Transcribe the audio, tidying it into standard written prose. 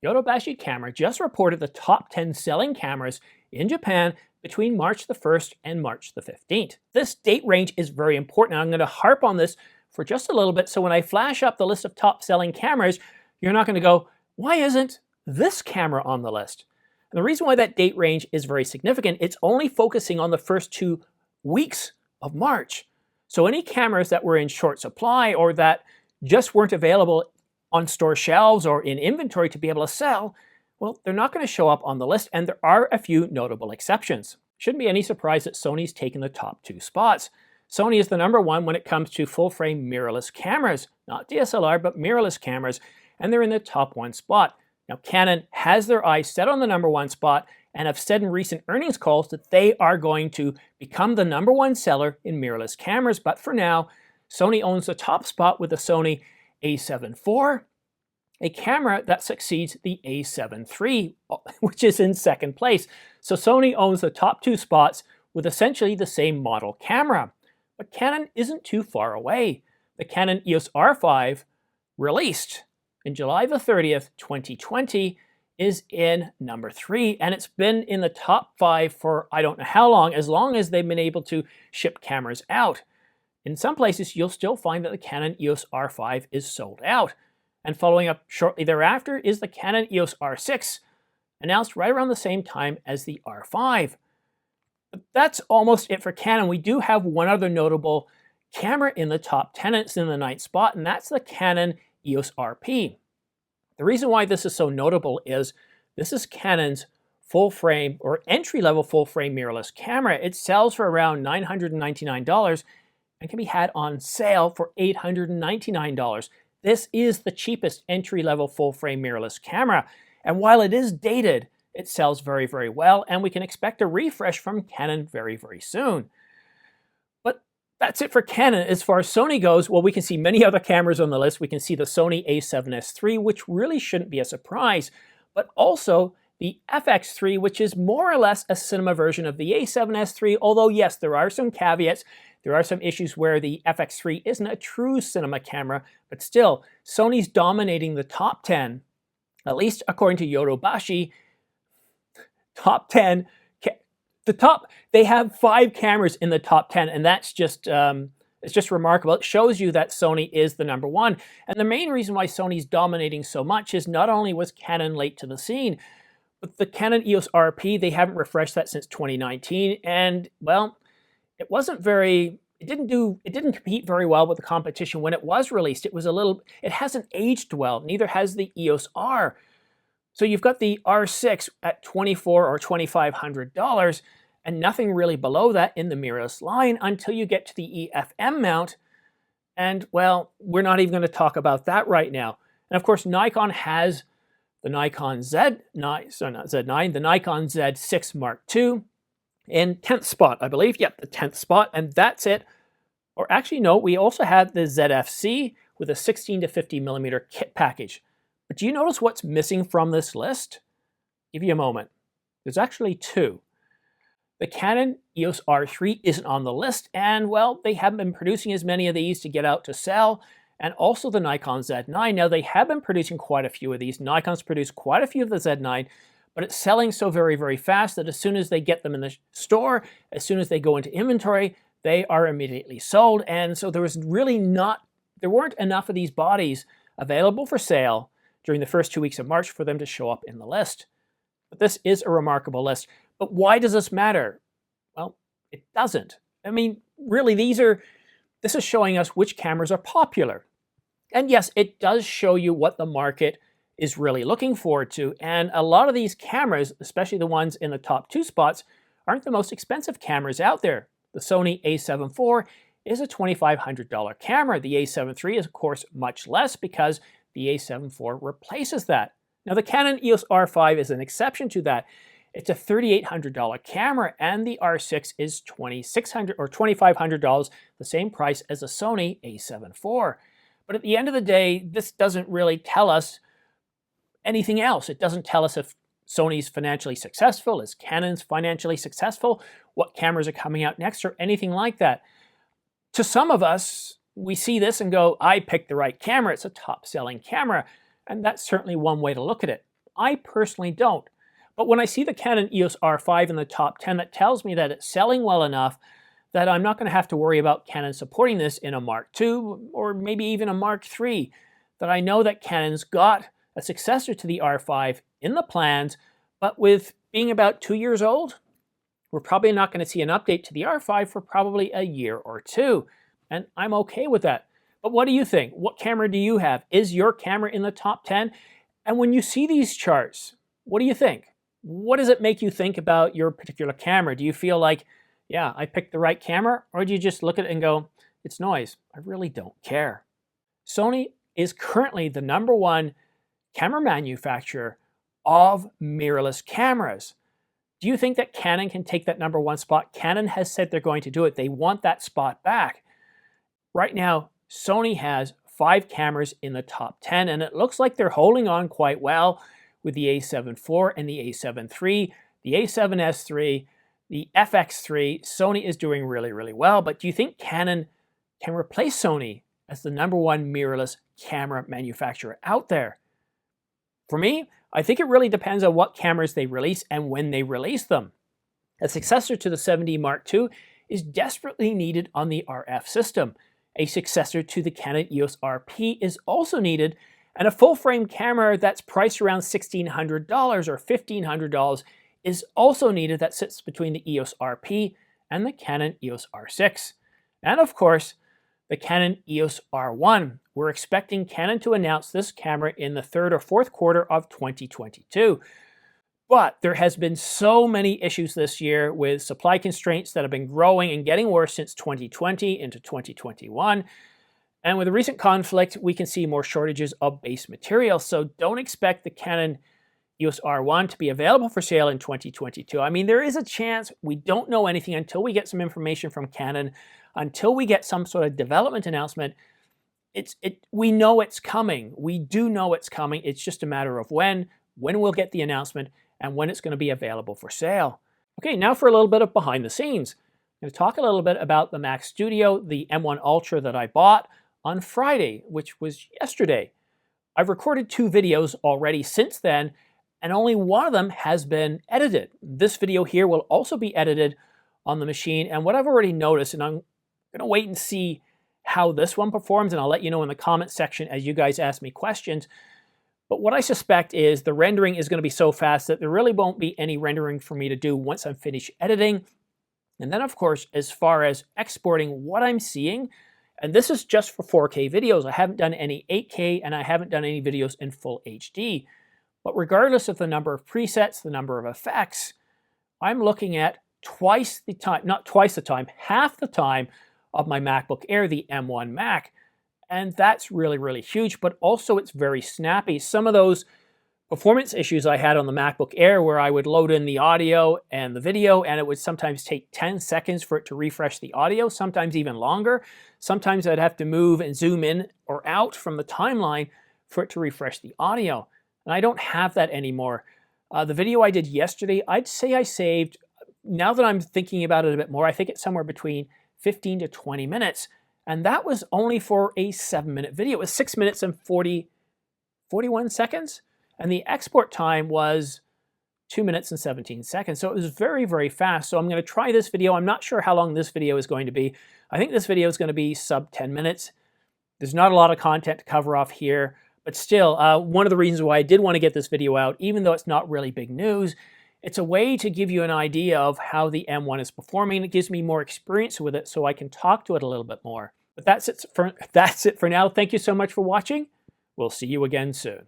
Yodobashi Camera just reported the top 10 selling cameras in Japan between March the 1st and March the 15th. This date range is very important. I'm going to harp on this for just a little bit, so when I flash up the list of top selling cameras, you're not going to go, why isn't this camera on the list? And the reason why that date range is very significant, it's only focusing on the first 2 weeks of March. So any cameras that were in short supply or that just weren't available on store shelves or in inventory to be able to sell, well, they're not going to show up on the list, and there are a few notable exceptions. Shouldn't be any surprise that Sony's taken the top 2 spots. Sony is the #1 when it comes to full-frame mirrorless cameras, not DSLR, but mirrorless cameras, and they're in the top 1 spot. Now, Canon has their eyes set on the #1 spot and have said in recent earnings calls that they are going to become the #1 seller in mirrorless cameras, but for now, Sony owns the top spot with the Sony a7 IV, a camera that succeeds the a7 III, which is in second place. So Sony owns the top 2 spots with essentially the same model camera. But Canon isn't too far away. The Canon EOS R5, released in July the 30th, 2020, is in #3, and it's been in the top 5 for I don't know how long as they've been able to ship cameras out. In some places, you'll still find that the Canon EOS R5 is sold out. And following up shortly thereafter is the Canon EOS R6, announced right around the same time as the R5. But that's almost it for Canon. We do have one other notable camera in the top 10, and it's in the 9th spot, and that's the Canon EOS RP. The reason why this is so notable is this is Canon's full-frame or entry-level full-frame mirrorless camera. It sells for around $999 and can be had on sale for $899. This is the cheapest entry-level full-frame mirrorless camera, and while it is dated, it sells very, very well, and we can expect a refresh from Canon very, very soon. But that's it for Canon. As far as Sony goes, well, we can see many other cameras on the list. We can see the Sony a7S III, which really shouldn't be a surprise, but also the FX3, which is more or less a cinema version of the a7S III, although yes, there are some caveats. There are some issues where the FX3 isn't a true cinema camera, but still, Sony's dominating the top 10, at least according to Yodobashi. Top 10, they have 5 cameras in the top 10, and that's just, it's just remarkable. It shows you that Sony is the #1. And the main reason why Sony's dominating so much is not only was Canon late to the scene, but the Canon EOS RP, they haven't refreshed that since 2019, and well, it didn't compete very well with the competition when it was released. It hasn't aged well, neither has the EOS R. So you've got the R6 at $2,400 or $2,500 and nothing really below that in the mirrorless line until you get to the EFM mount. And well, we're not even going to talk about that right now. And of course, Nikon has the Nikon the Nikon Z6 Mark II in 10th spot, I believe. Yep, the 10th spot, and that's it. Or actually, no, we also have the ZFC with a 16 to 50 millimeter kit package. But do you notice what's missing from this list? Give you a moment. There's actually 2. The Canon EOS R3 isn't on the list, and well, they haven't been producing as many of these to get out to sell, and also the Nikon Z9. Now, they have been producing quite a few of these. Nikon's produced quite a few of the Z9, but it's selling so very, very fast that as soon as they get them in the store, as soon as they go into inventory, they are immediately sold. And so there weren't enough of these bodies available for sale during the first 2 weeks of March for them to show up in the list. But this is a remarkable list. But why does this matter? Well, it doesn't. I mean, really, this is showing us which cameras are popular. And yes, it does show you what the market is really looking forward to. And a lot of these cameras, especially the ones in the top 2 spots, aren't the most expensive cameras out there. The Sony a7 IV is a $2,500 camera. The a7 III is, of course, much less because the a7 IV replaces that. Now, the Canon EOS R5 is an exception to that. It's a $3,800 camera, and the R6 is $2,600 or $2,500, the same price as the Sony a7 IV. But at the end of the day, this doesn't really tell us anything else. It doesn't tell us if Sony's financially successful, is Canon's financially successful, what cameras are coming out next, or anything like that. To some of us, we see this and go, I picked the right camera. It's a top-selling camera. And that's certainly one way to look at it. I personally don't. But when I see the Canon EOS R5 in the top 10, that tells me that it's selling well enough that I'm not going to have to worry about Canon supporting this in a Mark II or maybe even a Mark III. That I know that Canon's got a successor to the R5 in the plans, but with being about 2 years old, we're probably not going to see an update to the R5 for probably a year or two. And I'm okay with that. But what do you think? What camera do you have? Is your camera in the top 10? And when you see these charts, what do you think? What does it make you think about your particular camera? Do you feel like, yeah, I picked the right camera? Or do you just look at it and go, it's noise, I really don't care? Sony is currently the #1 camera manufacturer of mirrorless cameras. Do you think that Canon can take that #1 spot? Canon has said they're going to do it. They want that spot back. Right now, Sony has 5 cameras in the top 10, and it looks like they're holding on quite well with the a7 IV and the a7 III, the a7S III, the FX3. Sony is doing really, really well, but do you think Canon can replace Sony as the #1 mirrorless camera manufacturer out there? For me, I think it really depends on what cameras they release and when they release them. A successor to the 7D Mark II is desperately needed on the RF system. A successor to the Canon EOS RP is also needed, and a full-frame camera that's priced around $1,600 or $1,500 is also needed, that sits between the EOS RP and the Canon EOS R6. And of course, the Canon EOS R1. We're expecting Canon to announce this camera in the 3rd or 4th quarter of 2022. But there has been so many issues this year with supply constraints that have been growing and getting worse since 2020 into 2021. And with the recent conflict, we can see more shortages of base material. So don't expect the Canon EOS R1 to be available for sale in 2022. I mean, there is a chance. We don't know anything until we get some information from Canon, until we get some sort of development announcement. We know it's coming. We do know it's coming. It's just a matter of when we'll get the announcement and when it's going to be available for sale. Okay, now for a little bit of behind the scenes. I'm going to talk a little bit about the Mac Studio, the M1 Ultra that I bought on Friday, which was yesterday. I've recorded 2 videos already since then, and only one of them has been edited. This video here will also be edited on the machine, and what I've already noticed, and I'm going to wait and see how this one performs, and I'll let you know in the comment section as you guys ask me questions. But what I suspect is the rendering is going to be so fast that there really won't be any rendering for me to do once I'm finished editing. And then, of course, as far as exporting what I'm seeing, and this is just for 4K videos. I haven't done any 8K, and I haven't done any videos in full HD. But regardless of the number of presets, the number of effects, I'm looking at twice the time, not twice the time, half the time of my MacBook Air, the M1 Mac. And that's really, really huge, but also it's very snappy. Some of those performance issues I had on the MacBook Air where I would load in the audio and the video, and it would sometimes take 10 seconds for it to refresh the audio, sometimes even longer. Sometimes I'd have to move and zoom in or out from the timeline for it to refresh the audio. And I don't have that anymore. The video I did yesterday, I'd say I saved, now that I'm thinking about it a bit more, I think it's somewhere between 15 to 20 minutes. And that was only for a 7-minute video. It was 6 minutes and 41 seconds. And the export time was 2 minutes and 17 seconds. So it was very, very fast. So I'm going to try this video. I'm not sure how long this video is going to be. I think this video is going to be sub 10 minutes. There's not a lot of content to cover off here. But still, one of the reasons why I did want to get this video out, even though it's not really big news, it's a way to give you an idea of how the M1 is performing. It gives me more experience with it so I can talk to it a little bit more. But that's it for now. Thank you so much for watching. We'll see you again soon.